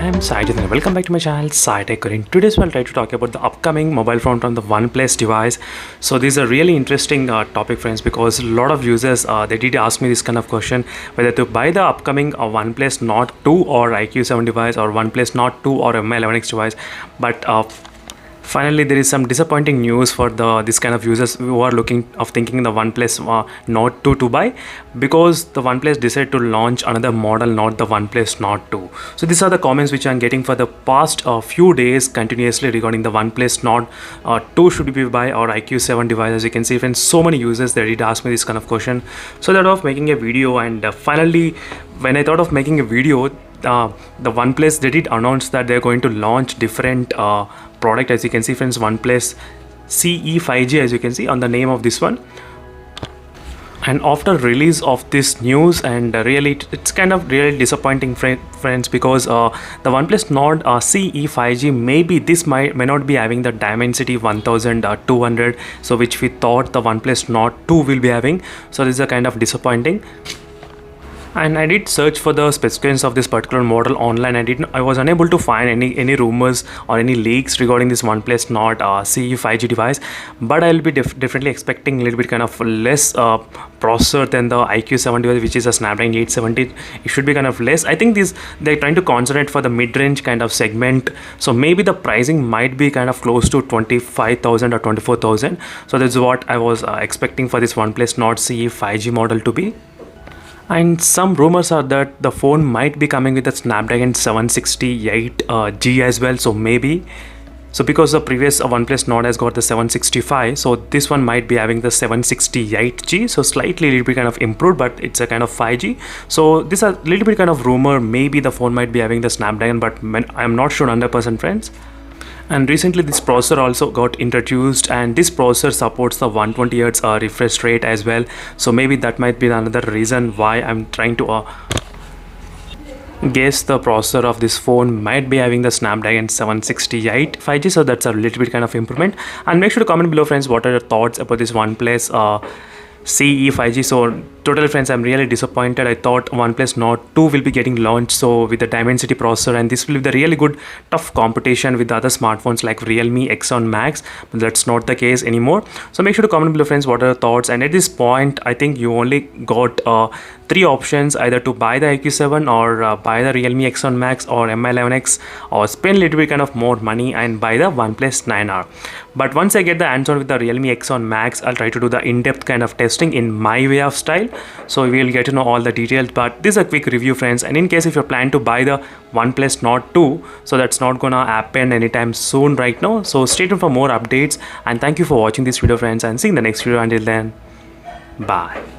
I'm Sajid and welcome back to my channel SciTech. In today's we'll try to talk about the upcoming mobile phone from the OnePlus device. So this is a really interesting topic, friends, because a lot of users they did ask me this kind of question whether to buy the upcoming OnePlus Nord 2 or IQ7 device or OnePlus Nord 2 or Mi11X device. But finally, there is some disappointing news for this kind of users who are thinking the OnePlus Nord 2 to buy, because the OnePlus decided to launch another model, not the OnePlus Nord 2. So these are the comments which I'm getting for the past few days continuously regarding the OnePlus Nord 2 should be buy or IQ7 device. As you can see, friends, so many users they did ask me this kind of question. So I thought of making a video, and finally, when I thought of making a video, the OnePlus they did announce that they're going to launch different product. As you can see, friends, OnePlus CE 5G, as you can see on the name of this one. And after release of this news, and really it's kind of really disappointing, friends, because the OnePlus Nord CE 5G maybe this may not be having the Dimensity 1200, so which we thought the OnePlus Nord 2 will be having. So this is a kind of disappointing. And I did search for the specifications of this particular model online. I was unable to find any rumors or any leaks regarding this OnePlus Nord CE 5G device. But I'll be definitely expecting a little bit kind of less processor than the IQ7 device, which is a Snapdragon 870. It should be kind of less. I think they're trying to concentrate for the mid-range kind of segment. So maybe the pricing might be kind of close to 25,000 or 24,000. So that's what I was expecting for this OnePlus Nord CE 5G model to be. And some rumors are that the phone might be coming with a Snapdragon 768G as well. So maybe, because the previous OnePlus Nord has got the 765, so this one might be having the 768G. So slightly a little bit kind of improved, but it's a kind of 5G. So this is a little bit kind of rumor. Maybe the phone might be having the Snapdragon, but I'm not sure 100%, friends. And recently this processor also got introduced, and this processor supports the 120Hz refresh rate as well. So maybe that might be another reason why I'm trying to guess the processor of this phone might be having the Snapdragon 768 5G. So that's a little bit kind of improvement. And make sure to comment below, friends, what are your thoughts about this OnePlus CE 5G. So totally, friends, I'm really disappointed. I thought OnePlus Nord 2 will be getting launched so with the Dimensity processor, and this will be the really good tough competition with the other smartphones like Realme X1 Max, but that's not the case anymore. So make sure to comment below, friends, what are your thoughts. And at this point, I think you only got three options: either to buy the IQ7 or buy the Realme X1 Max or Mi11X, or spend a little bit kind of more money and buy the OnePlus 9R. But once I get the hands-on with the Realme X1 Max, I'll try to do the in-depth kind of testing in my way of style, so we will get to know all the details. But this is a quick review, friends, and in case if you plan to buy the OnePlus Nord 2, so that's not gonna happen anytime soon right now. So stay tuned for more updates, and thank you for watching this video, friends, and see you in the next video. Until then, bye.